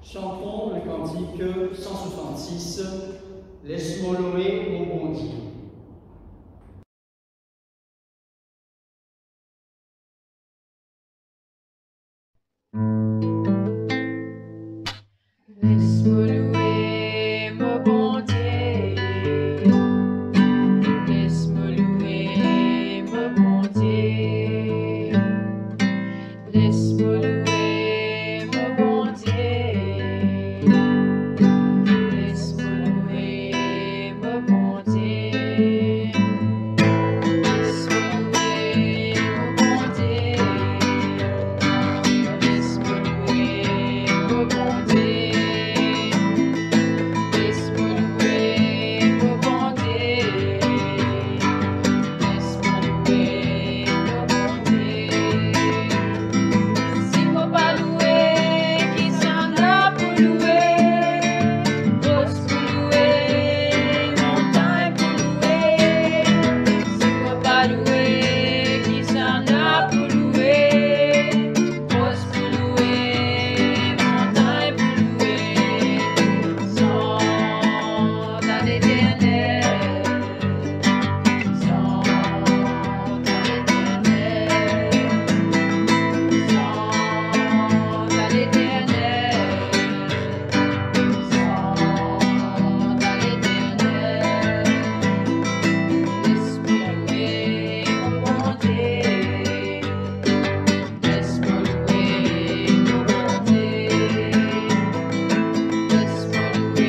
Chantons le cantique 166, Laisse-moi louer mon bon Dieu. Laisse-moi louer mon bon Dieu. Laisse-moi louer mon bon Dieu. Laisse-moi louer mon bon Dieu. Laisse-moi louer mon bon Dieu. Laisse-moi louer mon bon Dieu. Laisse-moi louer mon bon Dieu. Laisse-moi louer mon bon Dieu. Laisse-moi louer mon bon Dieu. Si moi pas louer, qui s'en a pour louer? Pose pour louer, montagne pour louer. Si moi pas louer, qui s'en a pour louer? Pose pour louer, montagne pour louer. Sans à l'éternel, sans à l'éternel, sans à l'éternel, sans à l'éternel. Laisse-moi louer mon bon Dieu. Laisse-moi louer mon bon Dieu. Laisse-moi louer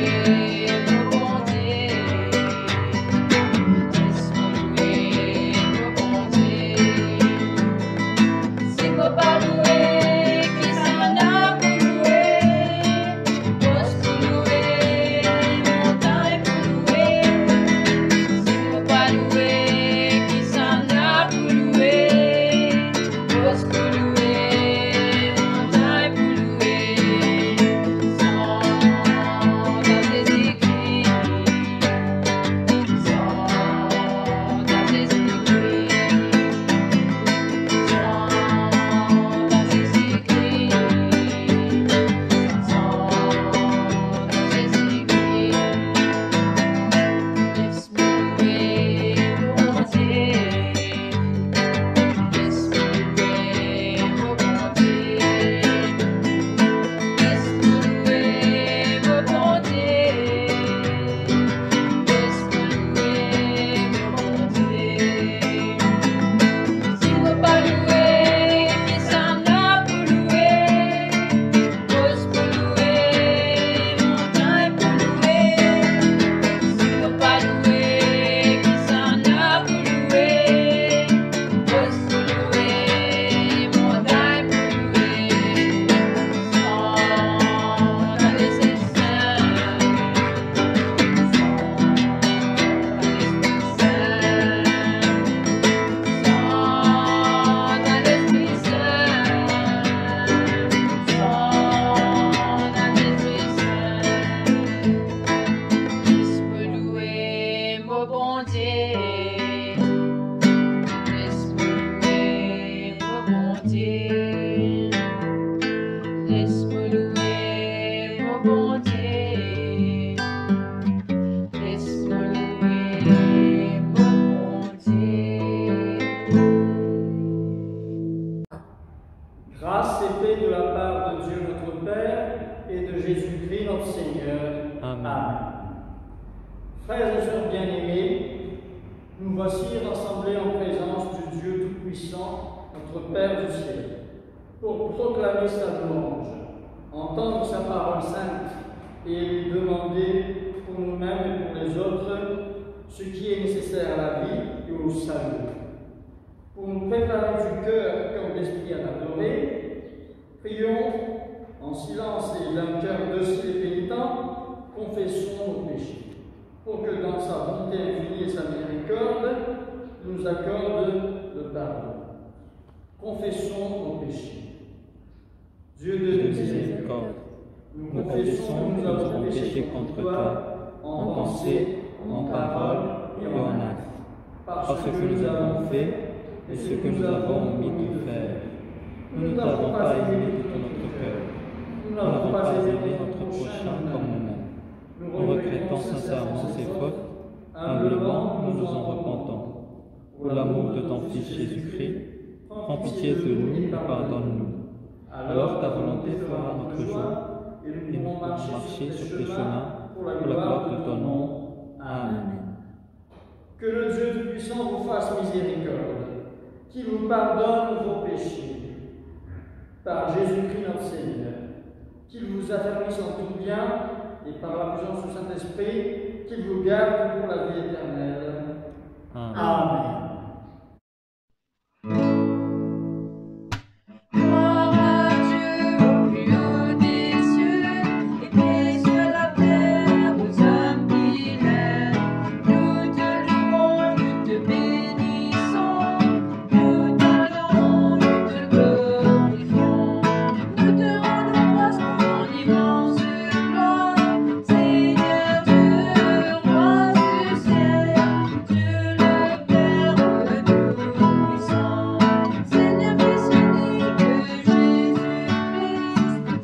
mon bon Dieu. Laisse-moi louer mon bon Dieu. Si moi pas louer, qui s'en a pour louer? Pose pour louer, montagne pour louer. Si moi pas louer, qui s'en a pour louer? Pose pour louer, montagne pour louer. Sans dans tes écrits, sans dans tes écrits, sans dans tes écrits, sans dans tes écrits. Laisse-moi louer mon bon Dieu. Laisse-moi louer mon bon Dieu. Laisse-moi louer mon bon Dieu. Laisse-moi louer mon bon Dieu. Si moi pas louer, qui s'en a pour louer? Pose pour louer, montagne pour louer. Si moi pas louer, qui s'en a pour louer? Pose pour louer, montagne pour louer. Sans dans les saints, sans dans l'Esprit Saint, sans dans l'Esprit Saint, sans dans l'Esprit Saint. Laisse-moi louer mon bon Dieu. Laisse-moi louer mon bon Dieu. Laisse-moi louer mon bon Dieu. Laisse-moi louer mon bon Dieu. Grâce et paix de la part de Dieu notre Père et de Jésus-Christ notre Seigneur. Amen. Frères et sœurs bien-aimés, nous voici rassemblés en présence du Dieu Tout-Puissant, notre Père du ciel, pour proclamer sa louange, entendre sa parole sainte et lui demander pour nous-mêmes et pour les autres ce qui est nécessaire à la vie et au salut. Pour nous préparer du cœur comme l'esprit à l'adorer, prions en silence et d'un cœur docile et pénitent, confessons nos péchés, pour que dans sa bonté infinie et sa miséricorde, nous accorde le pardon. Confessons nos péchés. Dieu de miséricorde, nous confessons que nous avons péché contre toi, en pensée, en parole et en acte, parce que nous avons fait et ce que nous avons omis de faire. Nous ne t'avons pas aimé de tout notre cœur. Nous Nous n'avons pas aimé aimé notre prochain comme nous-mêmes. Nous regrettons sincèrement ces fautes. Humblement, nous nous en repentons. Pour l'amour de ton Fils Jésus-Christ, prends pitié de nous et pardonne-nous. Alors ta volonté fera notre joie et nous pourrons marcher sur tes chemins pour la gloire de ton nom. Amen. Que le Dieu Tout-Puissant vous fasse miséricorde, qu'il vous pardonne vos péchés. Par Jésus-Christ notre Seigneur, qu'il vous affermisse en tout bien et par la puissance du Saint-Esprit, qu'il vous garde pour la vie éternelle. Amen. Amen. Gloire à Dieu au plus haut des cieux, et paix sur la terre aux hommes qu'il aime. Nous te louons, nous te bénissons, nous t'adorons, nous te glorifions. Nous te rendons grâce pour ton immense gloire, Seigneur Dieu, roi du ciel, Dieu le Père tout-puissant. Seigneur Fils unique de Jésus-Christ,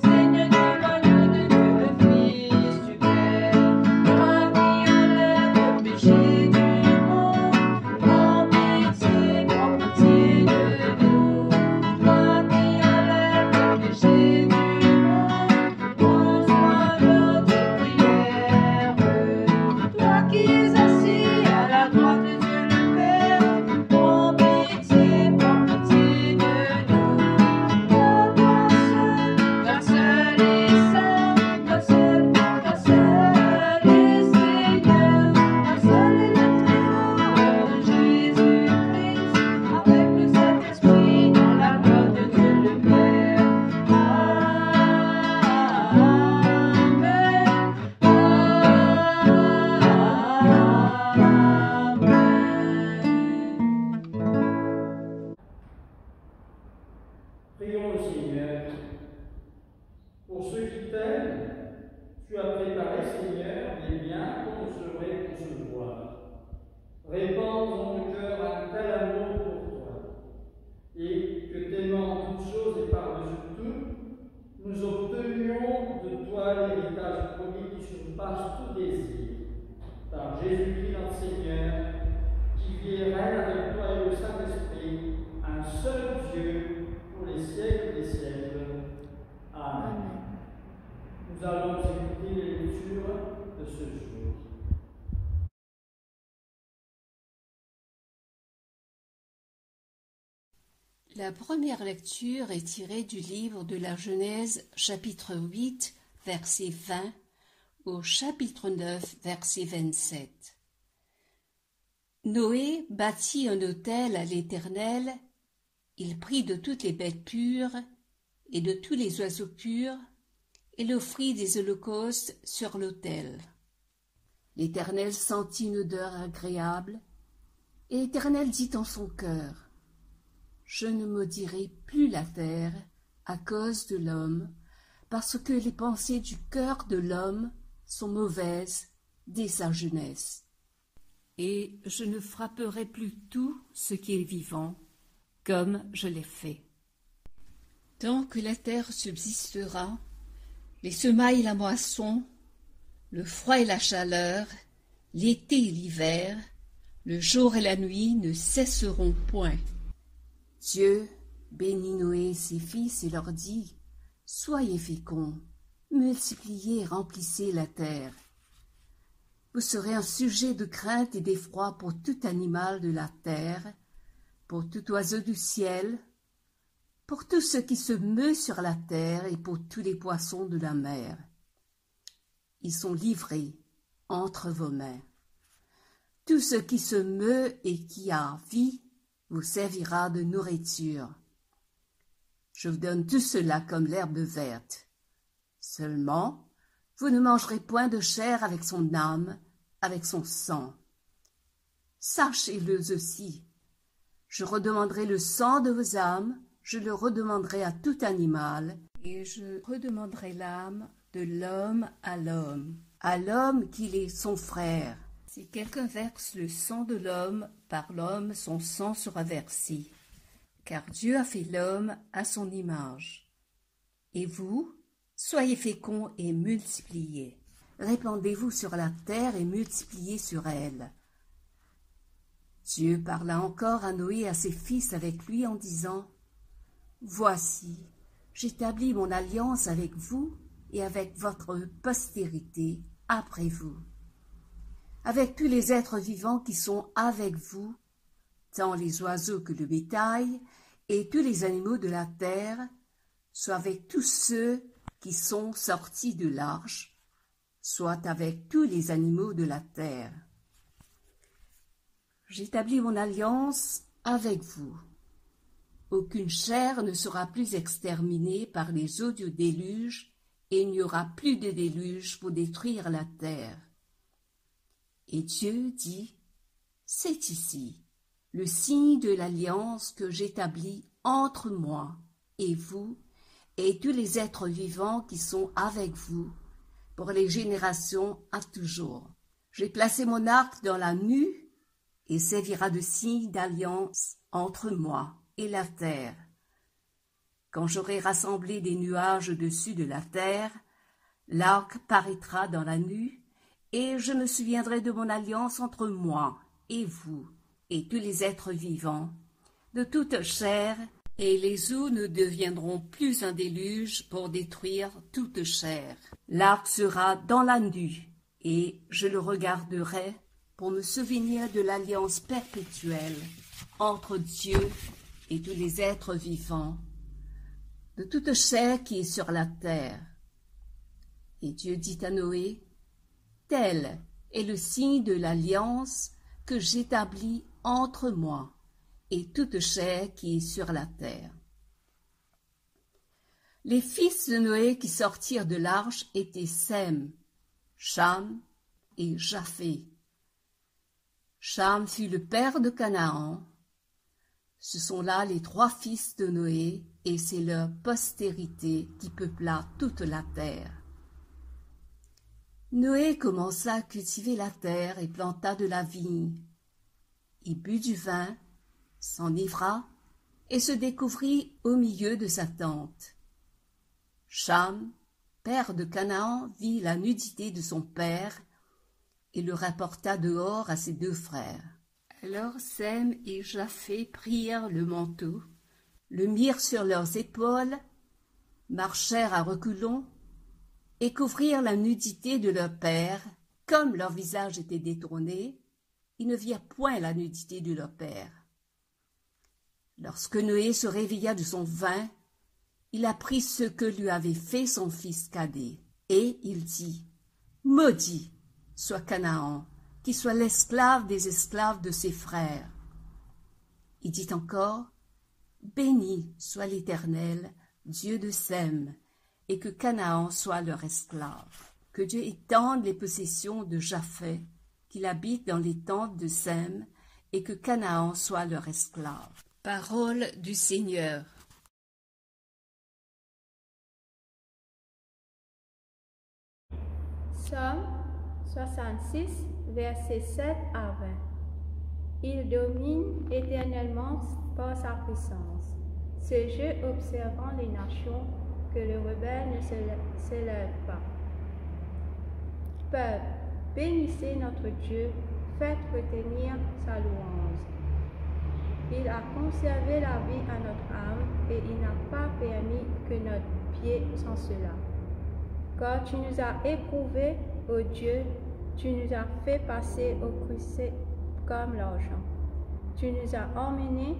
Seigneur de l'agneau de Dieu, le Fils du Père, toi qui enlèves le péché du monde, prends pitié de nous. Toi qui enlèves le péché du monde, reçois notre prière. Toi qui es assis à la droite de Dieu le Père, prends pitié de nous. Toi seul est saint, toi seul est Seigneur, toi seul est le Très-Haut, Jésus-Christ, avec le Saint-Esprit dans la gloire de Dieu le Père. Amen. Prions le Seigneur. Pour ceux qui t'aiment, tu as préparé, Seigneur, des biens qu'on ne saurait concevoir. Répands dans nos cœurs un tel amour pour toi, et que t'aimant toutes choses et par-dessus tout, nous obtenions de toi l'héritage promis qui surpasse tout désir. Par Jésus-Christ notre Seigneur, qui vit et règne avec toi et le Saint-Esprit, un seul Dieu, pour les siècles des siècles. Amen. Nous allons écouter les lectures de ce jour. La première lecture est tirée du livre de la Genèse, chapitre 8, verset 20, au chapitre 9, verset 27. Noé bâtit un autel à l'Éternel, il prit de toutes les bêtes pures et de tous les oiseaux purs, et l'offrit des holocaustes sur l'autel. L'Éternel sentit une odeur agréable, et l'Éternel dit en son cœur, « Je ne maudirai plus la terre à cause de l'homme, parce que les pensées du cœur de l'homme sont mauvaises dès sa jeunesse. Et je ne frapperai plus tout ce qui est vivant, comme je l'ai fait. Tant que la terre subsistera, les semailles et la moisson, le froid et la chaleur, l'été et l'hiver, le jour et la nuit ne cesseront point. Dieu bénit Noé et ses fils et leur dit, « Soyez féconds, multipliez et remplissez la terre. Vous serez un sujet de crainte et d'effroi pour tout animal de la terre, pour tout oiseau du ciel, pour tout ce qui se meut sur la terre et pour tous les poissons de la mer. Ils sont livrés entre vos mains. Tout ce qui se meut et qui a vie vous servira de nourriture. Je vous donne tout cela comme l'herbe verte. Seulement, vous ne mangerez point de chair avec son âme, avec son sang. Sachez-le aussi, je redemanderai le sang de vos âmes, je le redemanderai à tout animal, et je redemanderai l'âme de l'homme à l'homme qu'il est son frère. Si quelqu'un verse le sang de l'homme, par l'homme son sang sera versé, car Dieu a fait l'homme à son image. Et vous, Soyez féconds et multipliez. Répandez-vous sur la terre et multipliez sur elle. Dieu parla encore à Noé et à ses fils avec lui en disant « Voici, j'établis mon alliance avec vous et avec votre postérité après vous, avec tous les êtres vivants qui sont avec vous, tant les oiseaux que le bétail, et tous les animaux de la terre, soit avec tous ceux qui sont sortis de l'arche, soit avec tous les animaux de la terre. J'établis mon alliance avec vous. Aucune chair ne sera plus exterminée par les eaux du déluge, et il n'y aura plus de déluge pour détruire la terre. » Et Dieu dit, « C'est ici le signe de l'alliance que j'établis entre moi et vous et tous les êtres vivants qui sont avec vous pour les générations à toujours. J'ai placé mon arc dans la nue et servira de signe d'alliance entre moi et la terre. Quand j'aurai rassemblé des nuages au-dessus de la terre, l'arc paraîtra dans la nue, et je me souviendrai de mon alliance entre moi et vous, et tous les êtres vivants, de toute chair, et les eaux ne deviendront plus un déluge pour détruire toute chair. L'arc sera dans la nue, et je le regarderai pour me souvenir de l'alliance perpétuelle entre Dieu et tous les êtres vivants, de toute chair qui est sur la terre. Et Dieu dit à Noé, « Tel est le signe de l'alliance que j'établis entre moi et toute chair qui est sur la terre. » Les fils de Noé qui sortirent de l'arche étaient Sem, Cham et Japheth. Cham fut le père de Canaan. Ce sont là les 3 fils de Noé, et c'est leur postérité qui peupla toute la terre. Noé commença à cultiver la terre et planta de la vigne. Il but du vin, s'enivra et se découvrit au milieu de sa tente. Cham, père de Canaan, vit la nudité de son père et le rapporta dehors à ses 2 frères. Alors Sem et Japheth prirent le manteau, le mirent sur leurs épaules, marchèrent à reculons et couvrirent la nudité de leur père. Comme leur visage était détourné, ils ne virent point la nudité de leur père. Lorsque Noé se réveilla de son vin, il apprit ce que lui avait fait son fils cadet, et il dit, « Maudit soit Canaan, qui soit l'esclave des esclaves de ses frères. » Il dit encore, « Béni soit l'Éternel, Dieu de Sem, et que Canaan soit leur esclave. Que Dieu étende les possessions de Japheth, qu'il habite dans les tentes de Sem, et que Canaan soit leur esclave. » Parole du Seigneur. Psaume 66, versets 7 à 20. Il domine éternellement par sa puissance. Ce jeu observant les nations, que le rebelle ne s'élève pas. Peuple, bénissez notre Dieu, faites retenir sa louange. Il a conservé la vie à notre âme et il n'a pas permis que notre pied chancela. Car tu nous as éprouvés, ô Dieu, tu nous as fait passer au crucifix comme l'argent. Tu nous as emmenés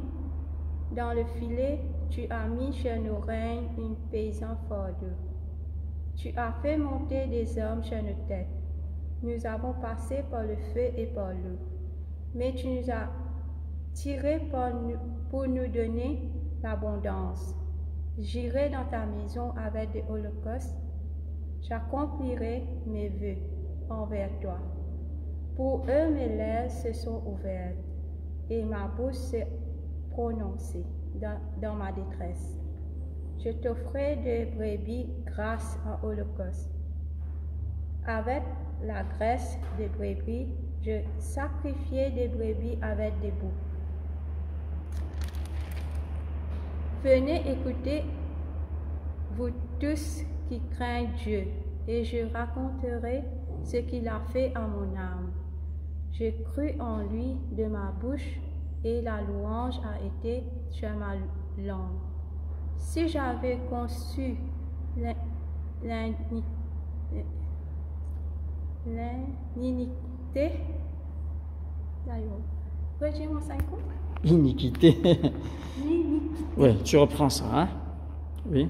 dans le filet, tu as mis sur nos règnes une paysan fardeau. Tu as fait monter des hommes sur nos têtes. Nous avons passé par le feu et par l'eau. Mais tu nous as tirés pour nous donner l'abondance. J'irai dans ta maison avec des holocaustes. J'accomplirai mes vœux envers toi. Pour eux, mes lèvres se sont ouvertes et ma bouche s'est prononcée dans ma détresse. Je t'offrais des brebis grâce en holocauste. Avec la graisse des brebis, je sacrifiais des brebis avec des boucs. Venez écouter, vous tous qui craignent Dieu, et je raconterai ce qu'il a fait à mon âme. J'ai cru en lui de ma bouche, et la louange a été sur ma langue. Si j'avais conçu l'iniquité, redis-moi ça encore. Iniquité. L'iniquité. Oui, tu reprends ça, hein? Oui.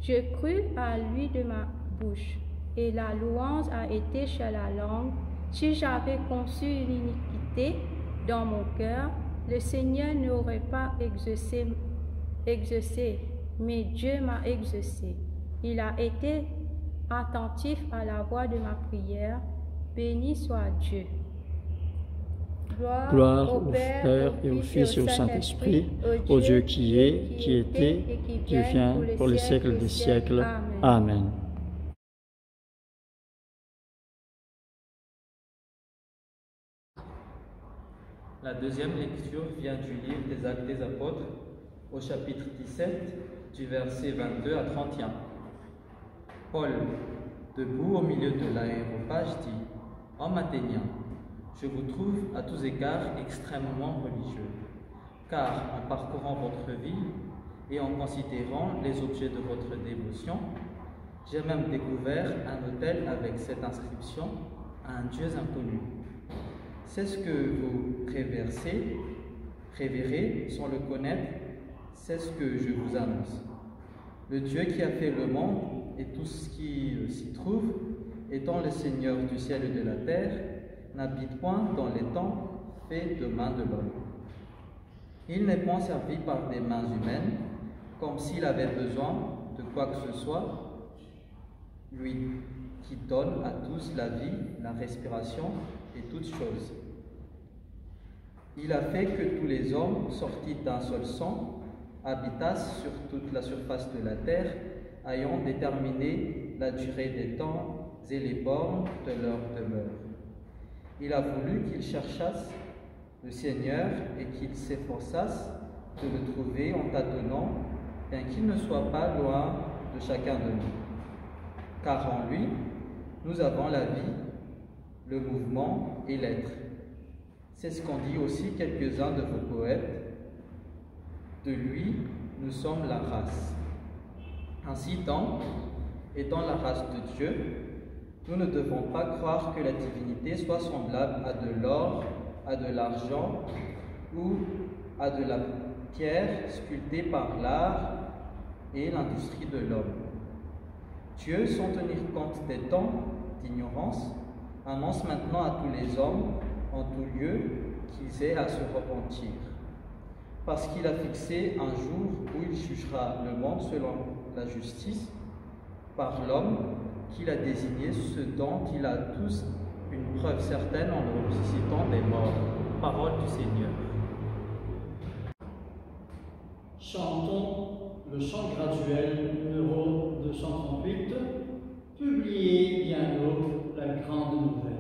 Je crus à lui de ma bouche, et la louange a été sur la langue. Si j'avais conçu l'iniquité dans mon cœur, le Seigneur n'aurait pas exaucé, mais Dieu m'a exaucé. Il a été attentif à la voix de ma prière. Béni soit Dieu. Gloire au Père et au Fils et au Saint-Esprit, au Dieu qui est, qui était, qui vient pour les siècles des siècles. Amen. La deuxième lecture vient du livre des Actes des Apôtres, au chapitre 17, du verset 22 à 31. Paul, debout au milieu de l'aréopage, dit « Homme athénien, je vous trouve à tous égards extrêmement religieux, car en parcourant votre vie et en considérant les objets de votre dévotion, j'ai même découvert un autel avec cette inscription « À un Dieu inconnu ». C'est ce que vous révérez sans le connaître, c'est ce que je vous annonce. Le Dieu qui a fait le monde et tout ce qui s'y trouve, étant le Seigneur du ciel et de la terre, n'habite point dans les temps faits de mains de l'homme. Il n'est point servi par des mains humaines, comme s'il avait besoin de quoi que ce soit, lui qui donne à tous la vie, la respiration et toutes choses. Il a fait que tous les hommes, sortis d'un seul sang, habitassent sur toute la surface de la terre, ayant déterminé la durée des temps et les bornes de leur demeure. Il a voulu qu'ils cherchassent le Seigneur et qu'ils s'efforçassent de le trouver en tâtonnant, bien qu'il ne soit pas loin de chacun de nous. Car en lui, nous avons la vie, le mouvement et l'être. C'est ce qu'ont dit aussi quelques-uns de vos poètes. De lui, nous sommes la race. Ainsi donc, étant la race de Dieu, nous ne devons pas croire que la divinité soit semblable à de l'or, à de l'argent ou à de la pierre sculptée par l'art et l'industrie de l'homme. Dieu, sans tenir compte des temps d'ignorance, annonce maintenant à tous les hommes, en tout lieu, qu'ils aient à se repentir. Parce qu'il a fixé un jour où il jugera le monde selon la justice, par l'homme qu'il a désigné, ce dont il a tous une preuve certaine en le ressuscitant des morts. Parole du Seigneur. Chantons le chant graduel numéro 238, publié bientôt la grande nouvelle.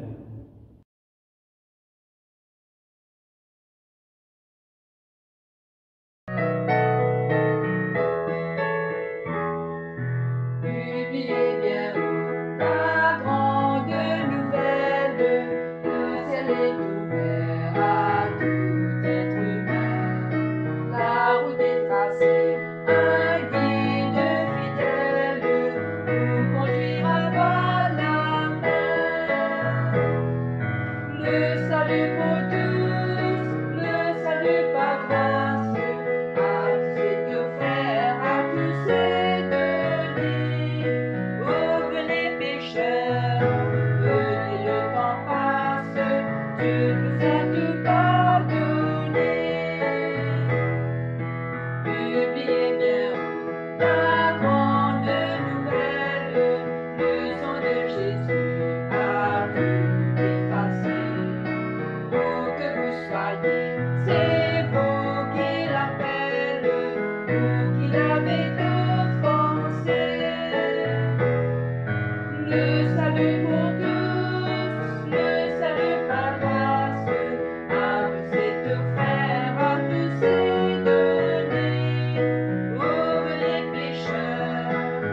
Publiez bien la grande nouvelle, le ciel est ouvert à tout être humain. La route est tracée, un guide fidèle nous conduira par la main. Le salut pour tous, le salut par grâce, à tous est offert, à tous est donné. Oh, venez pécheurs, venez, le temps passe, Dieu nous a tout pardonné. Publiez bien la grande nouvelle, le sang de Jésus a tout effacé. Où que vous soyez, c'est vous qui l'appelle, vous qui l'avez offensé. Le salut pour tous, le salut par grâce, à tous est offert, à tous est donné. Oh, venez pécheurs,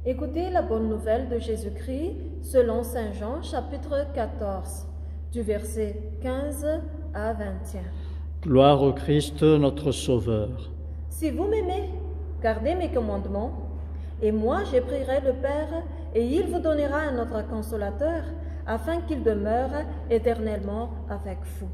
Écoutez la bonne nouvelle de Jésus-Christ selon Saint Jean chapitre 14, du verset 15 à 21. Gloire au Christ, notre Sauveur. Si vous m'aimez, gardez mes commandements, et moi je prierai le Père, et il vous donnera un autre consolateur, afin qu'il demeure éternellement avec vous.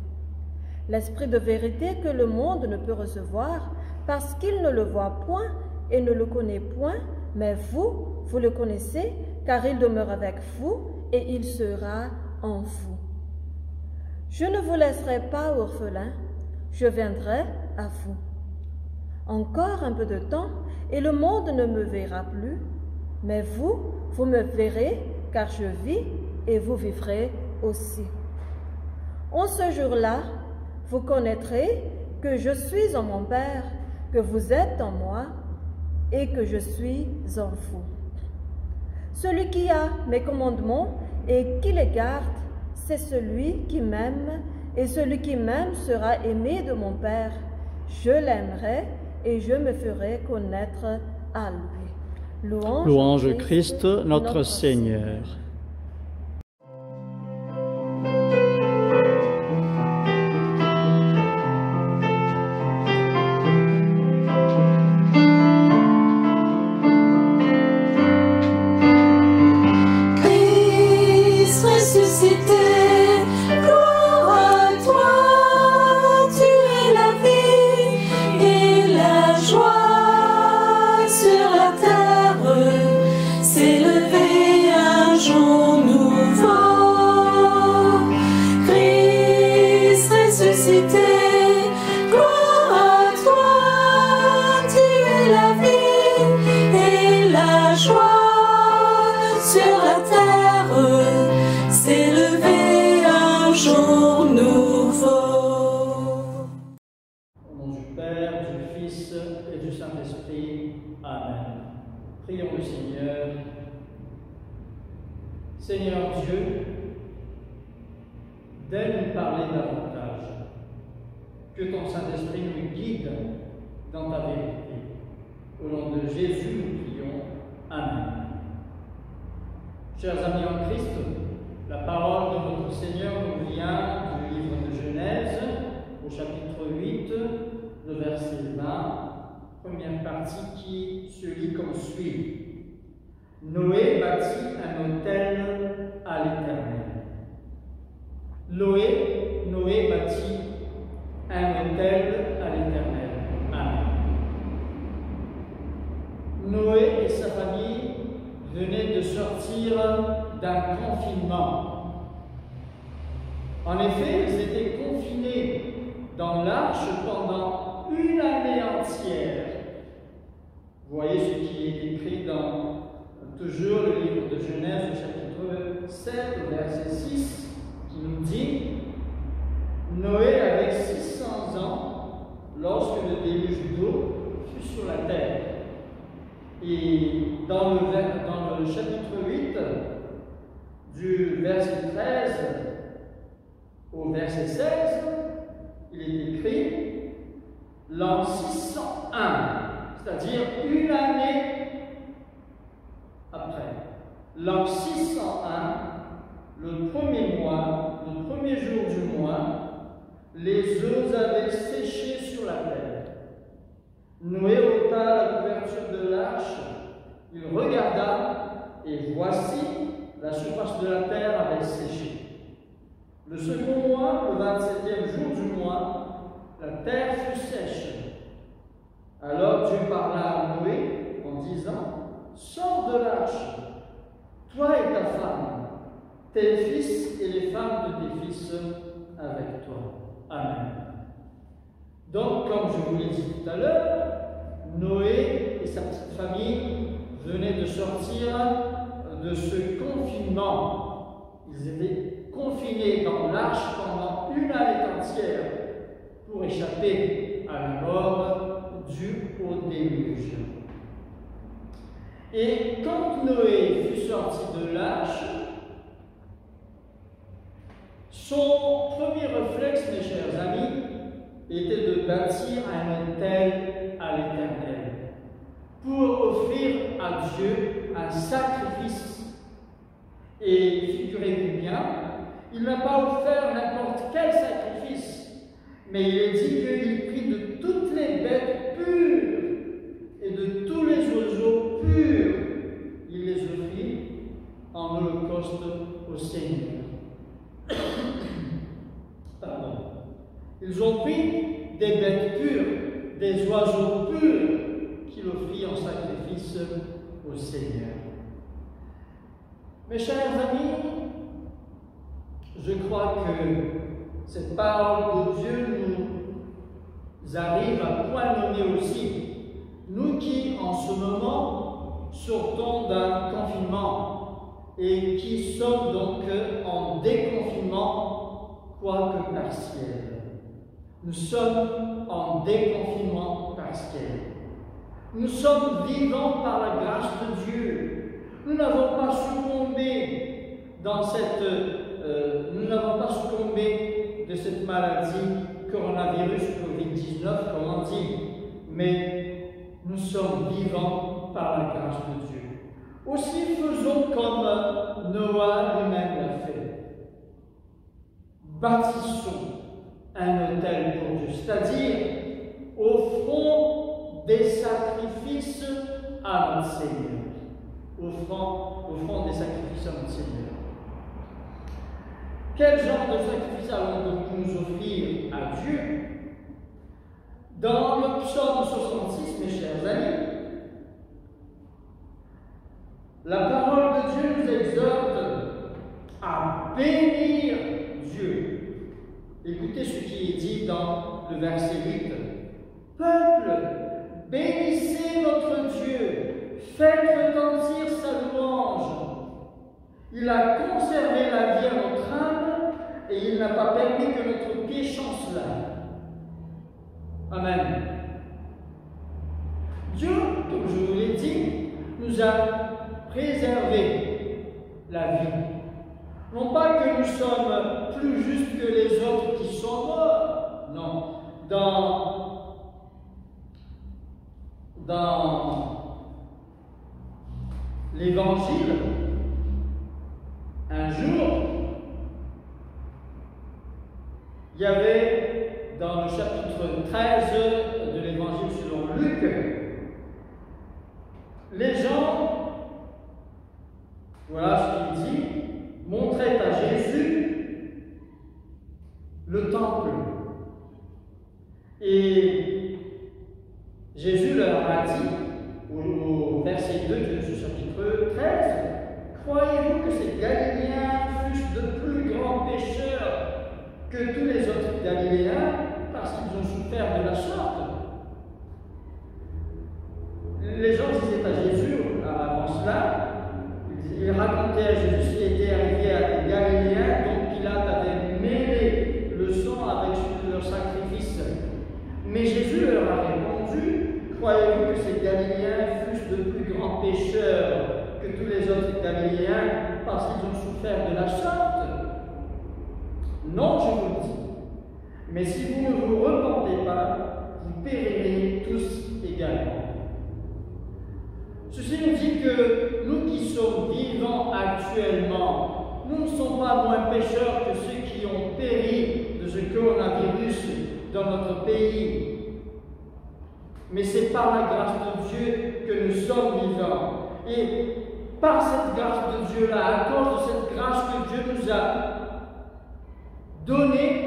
L'Esprit de vérité que le monde ne peut recevoir, parce qu'il ne le voit point et ne le connaît point, mais vous, vous le connaissez, car il demeure avec vous et il sera en vous. Je ne vous laisserai pas orphelins, je viendrai à vous. Encore un peu de temps, et le monde ne me verra plus, mais vous, vous me verrez, car je vis et vous vivrez aussi. En ce jour-là, vous connaîtrez que je suis en mon Père, que vous êtes en moi et que je suis en vous. Celui qui a mes commandements et qui les garde, c'est celui qui m'aime, et celui qui m'aime sera aimé de mon Père. Je l'aimerai et je me ferai connaître à lui. Louange au Christ, notre Seigneur. Christ ressuscité, gloire à toi, tu es la vie et la joie sur la terre, s'élever un jour nouveau. Christ ressuscité, gloire à toi, tu es la vie et la joie sur la terre, s'élever un jour nouveau. Au nom du Père, du Fils et du Saint-Esprit. Amen. Prions le Seigneur. Seigneur Dieu, d'aide-nous parler davantage. Que ton Saint-Esprit nous guide dans ta vérité. Au nom de Jésus, nous prions. Amen. Chers amis en Christ, la parole de notre Seigneur nous vient du livre de Genèse, au chapitre 8, le verset 20, première partie qui se lit comme suit. Noé bâtit un autel à l'Éternel. Noé bâtit un autel à l'Éternel. Amen. Noé et sa famille venaient de sortir d'un confinement. En effet, ils étaient confinés dans l'arche pendant une année entière. Vous voyez ce qui est écrit dans toujours le livre de Genèse, au chapitre 7, verset 6, qui nous dit « Noé avait 600 ans lorsque le déluge d'eau fut sur la terre. » Et dans le chapitre 8, du verset 13 au verset 16, il est écrit l'an 601, c'est-à-dire une année après. L'an 601, le premier mois, le premier jour du mois, les eaux avaient séché sur la terre. Noé ôta la couverture de l'arche, il regarda, et voici, la surface de la terre avait séché. Le second mois, le 27e jour du mois, la terre fut sèche. Alors Dieu parla à Noé en disant, « Sors de l'arche, toi et ta femme, tes fils et les femmes de tes fils avec toi. » Amen. Donc, comme je vous l'ai dit tout à l'heure, Noé et sa petite famille venaient de sortir de ce confinement. Ils étaient confinés dans l'arche pendant une année entière pour échapper à la mort due au déluge. Et quand Noé fut sorti de l'arche, son premier réflexe, mes chers amis, était de bâtir un autel à l'Éternel pour offrir à Dieu un sacrifice. Et figurez-vous bien, il n'a pas offert n'importe quel sacrifice, mais il est dit qu'il prit de toutes les bêtes pures et de tous les oiseaux purs, il les offrit en holocauste au Seigneur. Pardon. Ils ont pris des bêtes pures, des oiseaux purs, qu'il offrit en sacrifice au Seigneur. Mes chers amis, je crois que cette parole de Dieu nous arrive à point nommé aussi. Nous qui, en ce moment, sortons d'un confinement et qui sommes donc en déconfinement, quoique partiel. Nous sommes en déconfinement partiel. Nous sommes vivants par la grâce de Dieu. Nous n'avons pas succombé de cette maladie coronavirus Covid-19, comme on dit, mais nous sommes vivants par la grâce de Dieu. Aussi faisons comme Noah lui-même l'a fait. Bâtissons un autel pour Dieu, c'est-à-dire offrons des sacrifices à notre Seigneur. Offrons des sacrifices à notre Seigneur. Quel genre de sacrifice allons-nous nous offrir à Dieu? Dans le psaume 66, mes chers amis, la parole de Dieu nous exhorte à bénir Dieu. Écoutez ce qui est dit dans le verset 8. Peuple, bénissez notre Dieu, faites retentir sa louange. Il a conservé la vie à notre âme et il n'a pas permis que notre pied chancela. Amen. Dieu, comme je vous l'ai dit, nous a préservé la vie. Non pas que nous sommes plus justes que les autres qui sont morts. Non. Dans l'Évangile, un jour, il y avait dans le chapitre 13 de l'Évangile selon Luc, les gens, voilà ce qu'il dit, montraient à Jésus le temple. Et Jésus leur a dit, au verset 2 de ce chapitre 13, croyez-vous que ces Galiléens fussent de plus grands pécheurs que tous les autres Galiléens parce qu'ils ont souffert de la sorte? Les gens disaient à Jésus, avant cela, ils racontaient à Jésus ce qui était arrivé à des Galiléens dont Pilate avait mêlé le sang avec leur sacrifice. Mais Jésus leur a répondu, croyez-vous que ces Galiléens fussent de plus grands pécheurs que tous les autres Galiléens parce qu'ils ont souffert de la sorte? Non, je vous le dis. Mais si vous ne vous repentez pas, vous périrez tous également. Ceci nous dit que nous qui sommes vivants actuellement, nous ne sommes pas moins pécheurs que ceux qui ont péri de ce coronavirus dans notre pays. Mais c'est par la grâce de Dieu que nous sommes vivants. Et par cette grâce de Dieu-là, à cause de cette grâce que Dieu nous a donnée,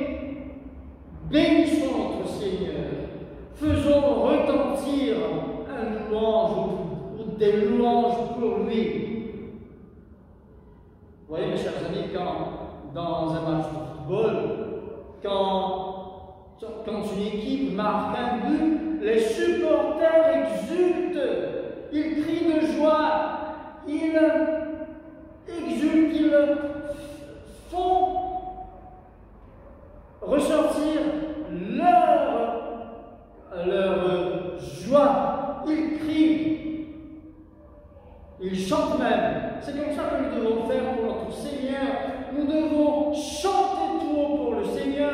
bénissons notre Seigneur. Faisons retentir un louange ou des louanges pour lui. Vous voyez, mes chers amis, quand dans un match de football, quand une équipe marque un but, les supporters exultent, ils crient de joie, ils exultent, ils font ressortir leur joie, ils crient, ils chantent même. C'est comme ça que nous devons faire pour notre Seigneur. Nous devons chanter tout haut pour le Seigneur.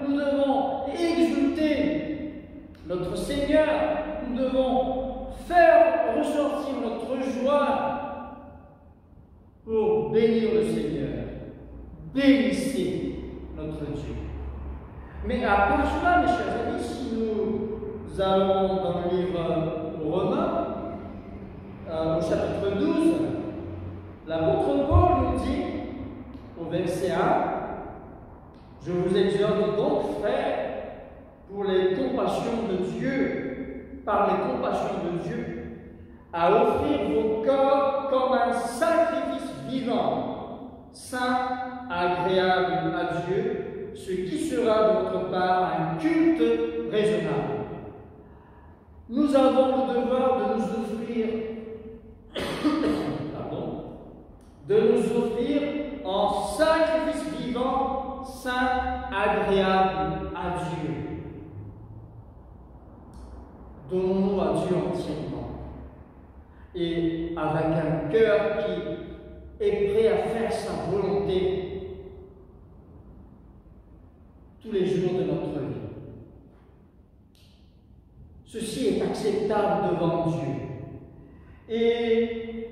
Nous devons exulter notre Seigneur. Nous devons faire ressortir notre joie Mais à part cela, mes chers amis, si nous allons dans le livre Romains, au chapitre 12, l'apôtre Paul nous dit, au verset 1, « Je vous exhorte donc, frères, pour les compassions de Dieu, par les compassions de Dieu, à offrir vos corps comme un sacrifice vivant, saint, agréable à Dieu, ce qui sera de votre part un culte raisonnable. » Nous avons le devoir de nous offrir, de nous offrir en sacrifice vivant, saint, agréable à Dieu. Donnons-nous à Dieu entièrement et avec un cœur qui est prêt à faire sa volonté tous les jours de notre vie. Ceci est acceptable devant Dieu. Et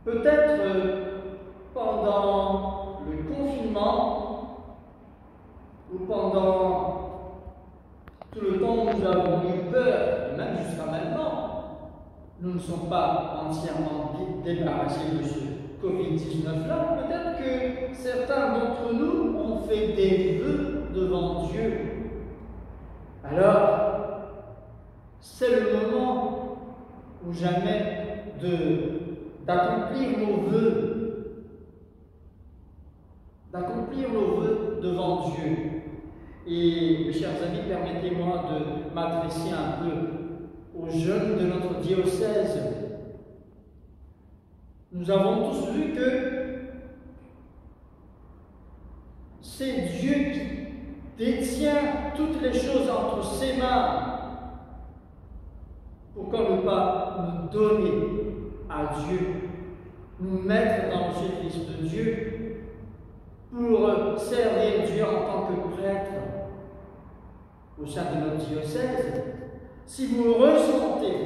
peut-être pendant le confinement ou pendant tout le temps où nous avons eu peur, et même jusqu'à maintenant, nous ne sommes pas entièrement débarrassés de ce Covid-19-là. Peut-être que certains d'entre nous ont fait des vœux devant Dieu. Alors, c'est le moment ou jamais d'accomplir nos vœux, devant Dieu. Et mes chers amis, permettez-moi de m'adresser un peu aux jeunes de notre diocèse. Nous avons tous vu que c'est Dieu qui détient toutes les choses entre ses mains. Pourquoi ne pas nous donner à Dieu, nous mettre dans le service de Dieu pour servir Dieu en tant que prêtre au sein de notre diocèse? Si vous ressentez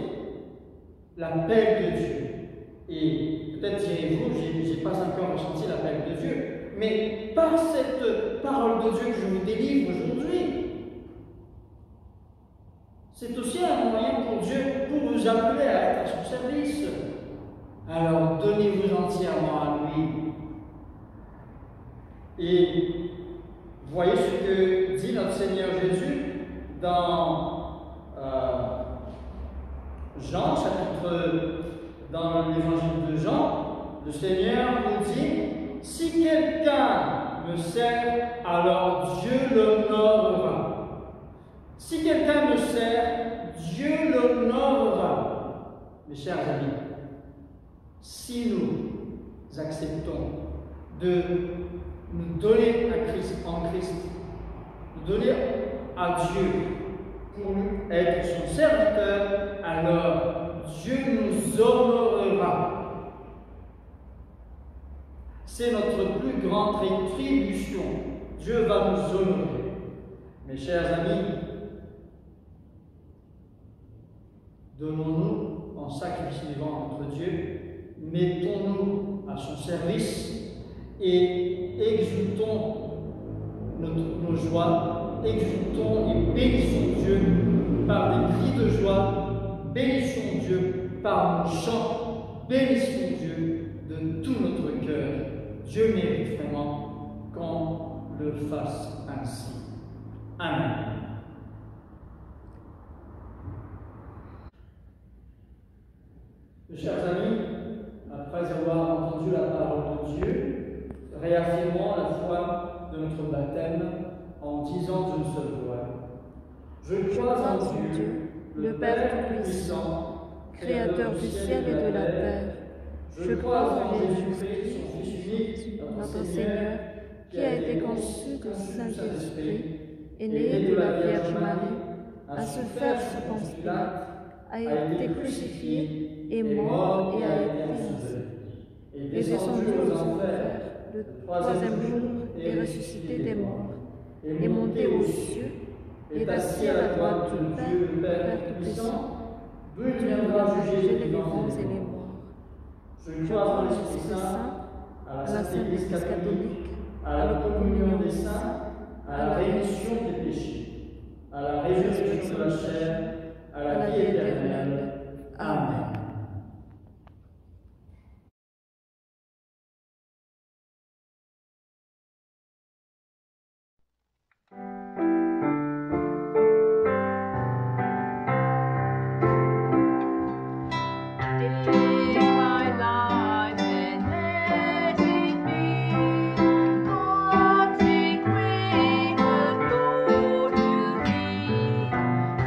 l'appel de Dieu, et peut-être direz-vous, je n'ai pas encore ressenti l'appel de Dieu, mais par cette parole de Dieu que je vous délivre aujourd'hui, c'est aussi un moyen pour Dieu pour vous appeler à être à son service. Alors donnez-vous entièrement à lui. Et voyez ce que dit notre Seigneur Jésus dans Jean, dans l'évangile de Jean. Le Seigneur nous dit, si quelqu'un me sert, alors Dieu l'honorera. Si quelqu'un me sert, Dieu l'honorera. Mes chers amis, si nous acceptons de nous donner à Christ, en Christ, nous donner à Dieu pour être son serviteur, alors Dieu nous honorera. C'est notre plus grande rétribution. Dieu va nous honorer. Mes chers amis, donnons-nous en sacrifice vivant à notre Dieu, mettons-nous à son service et exultons nos joies, exultons et bénissons Dieu par des cris de joie, bénissons Dieu par nos chants, bénissons Dieu de tout notre cœur. Dieu mérite vraiment qu'on le fasse ainsi. Amen. Mes chers amis, après avoir entendu la parole de Dieu, réaffirmons la foi de notre baptême en disant d'une seule voix: Je crois en Dieu, le Père Tout-Puissant, Créateur du ciel et de la terre. Je crois en Jésus-Christ, son Fils unique, notre Seigneur, qui a été conçu du Saint-Esprit, est né de la Vierge Marie, a souffert sous Ponce Pilate, a été crucifié, est mort et a été enlevé, est descendu aux enfers, le troisième jour est ressuscité des morts, est monté aux cieux, est assis à la droite du Père, le Père Tout-Puissant, viendra juger les vivants et les morts. Je crois en l'Esprit Saint, à la Sainte Église catholique, à la communion des saints, à la rémission résurrection de la chair, à la vie éternelle. Amen. Take my life and let it be consecrated, Lord, to Thee.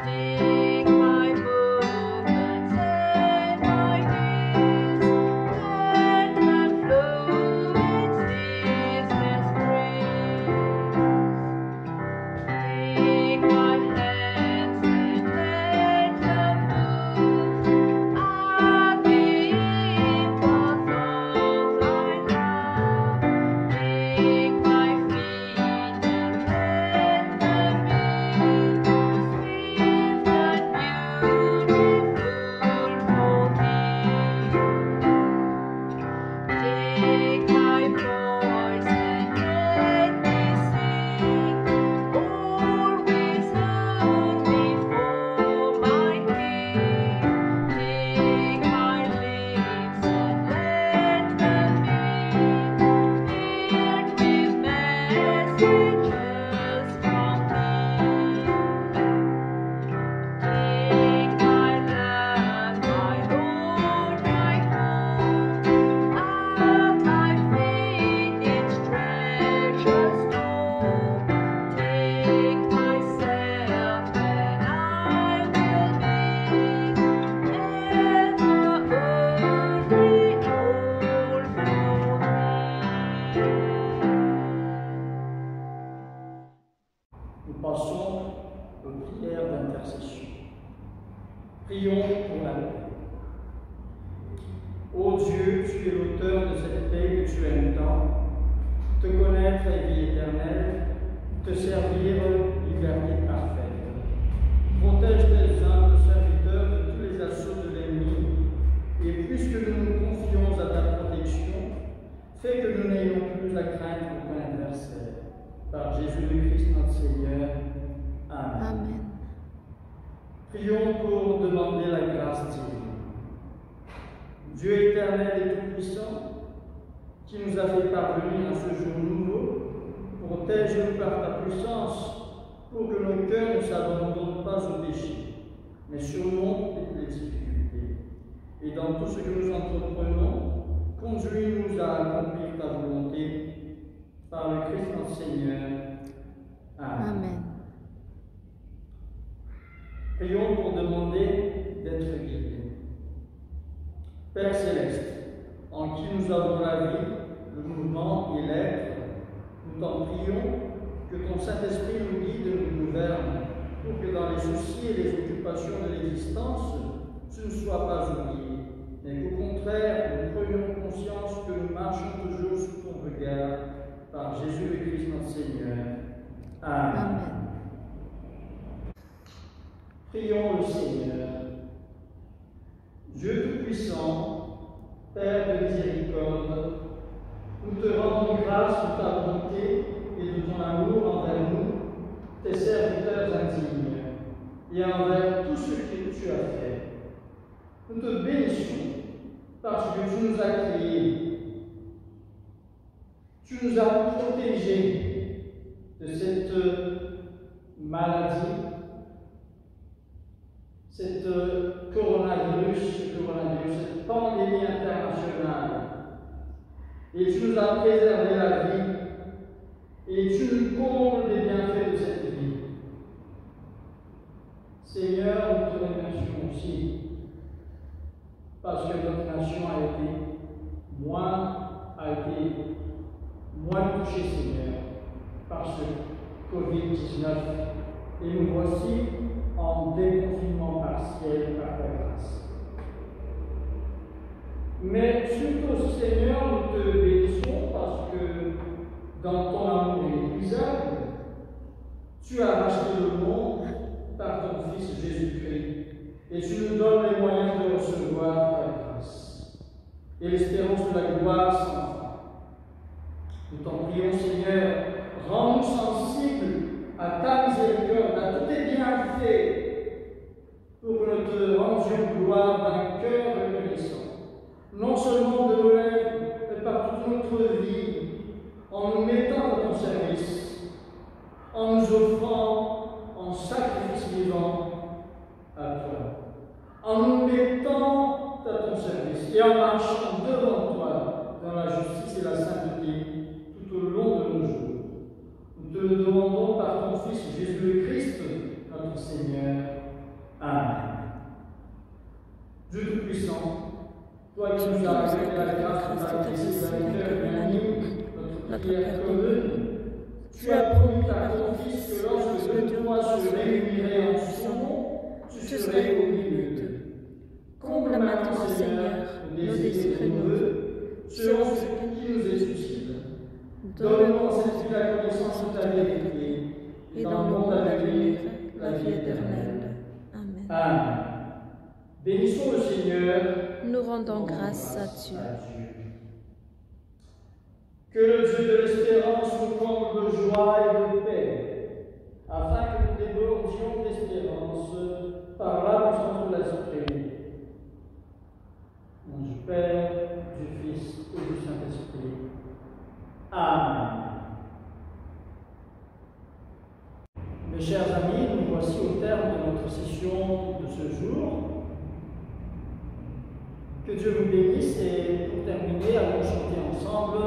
Take my moments and my days, let them flow in ceaseless praise. Take my hands and let them move at the impulse of Thy love. Take my feet and let them be swift and beautiful for Thee. Take my voice and let me sing, always own before my King. Take my lips and let them be filled with messages from Thee. Take my love, my Lord, my home, and my faith, its precious stone. Take myself, and I will be ever only all for Thee. Nous passons aux prières d'intercession. Prions pour la paix. Ô Dieu, tu es l'auteur de cette paix que tu aimes tant. Te connaître est vie éternelle, te servir, liberté parfaite. Protège tes humbles serviteurs de tous les assauts de l'ennemi, et puisque nous nous confions à ta protection, fais que nous n'ayons plus à craindre aucun adversaire. Par Jésus-Christ notre Seigneur. Amen. Amen. Prions pour demander la grâce divine. Dieu éternel et tout-puissant, qui nous a fait parvenir à ce jour nouveau, protège-nous par ta puissance pour que nos cœurs ne s'abandonnent pas au péché, mais surmontent les difficultés. Et dans tout ce que nous entreprenons, conduis-nous à accomplir ta volonté par le Christ notre Seigneur. Amen. Amen. Prions pour demander d'être guidés. Père Céleste, en qui nous avons la vie, le mouvement et l'être, nous t'en prions que ton Saint-Esprit nous guide et nous gouverne, pour que dans les soucis et les occupations de l'existence, tu ne sois pas oublié, mais qu'au contraire, nous prenions conscience que nous marchons toujours sous ton regard, par Jésus le Christ notre Seigneur. Amen. Amen. Prions le Seigneur. Dieu Tout-Puissant, Père de miséricorde, nous te rendons grâce de ta bonté et de ton amour envers nous, tes serviteurs indignes, et envers tout ce que tu as fait. Nous te bénissons parce que tu nous as créés. Tu nous as protégés de cette maladie, cette coronavirus, cette pandémie internationale. Et tu nous as préservé la vie, et tu nous combles des bienfaits de cette vie. Seigneur, nous te remercions aussi, parce que notre nation a été moins touchée, Seigneur, par ce Covid-19. Et nous voici en déconfinement partiel par ta grâce. Mais surtout, Seigneur, nous te bénissons parce que dans ton amour inépuisable, tu as racheté le monde par ton Fils Jésus-Christ et tu nous donnes les moyens de recevoir ta grâce et l'espérance de la gloire sans fin. Nous t'en prions, Seigneur, rends-nous sensibles à ta miséricorde, à tous tes bienfaits le demandons par ton Fils Jésus-Christ, notre Seigneur. Amen. Dieu Tout-Puissant, toi qui nous as accordé la grâce de baptiser d'un cœur unanime notre prière commune, tu as promis par ton Fils que lorsque deux ou trois se réuniraient en son nom, tu serais au milieu d'eux. Comble maintenant, Seigneur, nos désirs et nos vœux, selon ce qui nous est utile. Donne-nous en cette vie la connaissance de ta vérité, et dans le monde à venir, la vie éternelle. Amen. Amen. Bénissons le Seigneur. Nous rendons grâce à Dieu. Que le Dieu de l'espérance nous comble de joie et de paix, afin que nous débordions d'espérance par la puissance de l'Esprit. Mon Dieu Père, du Fils et du Saint-Esprit. Amen. Mes chers amis, nous voici au terme de notre session de ce jour. Que Dieu vous bénisse et pour terminer, allons chanter ensemble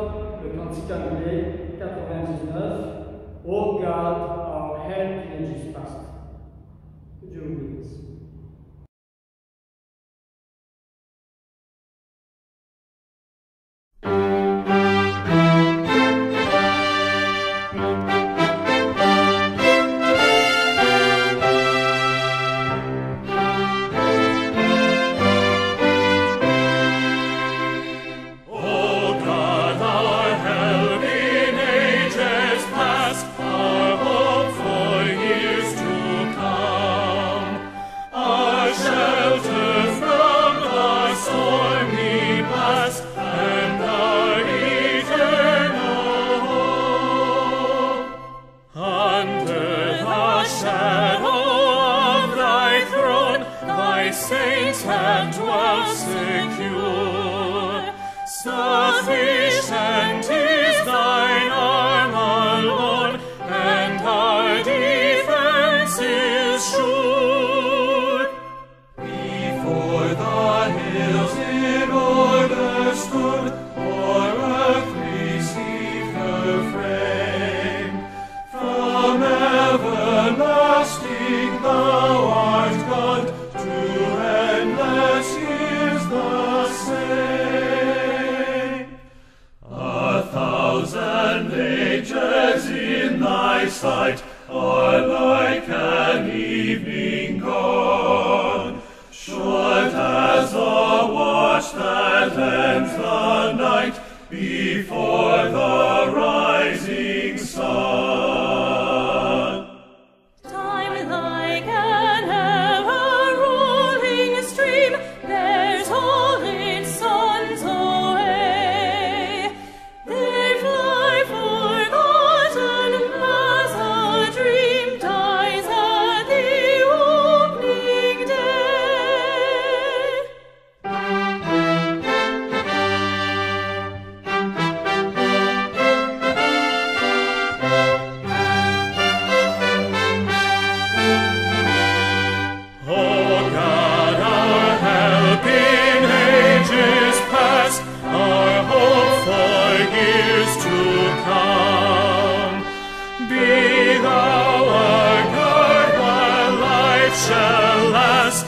le cantique annulé 99, Oh God, our help in ages past. Que Dieu vous bénisse. Saints have dwelt secure. Sufficient is thine arm alone, and our defense is sure. Before the hills in order stood, or earth received her frame. From everlasting thou art God, endless is the same. 1,000 ages in thy sight are like an evening gone, short as a watch that ends the night before the rising sun. Time like an ever-rolling stream bears all its sons away. They fly forgotten as a dream dies at the opening day. Oh God, our help in ages past, our hope for years to come. Be thou our guard while life shall last,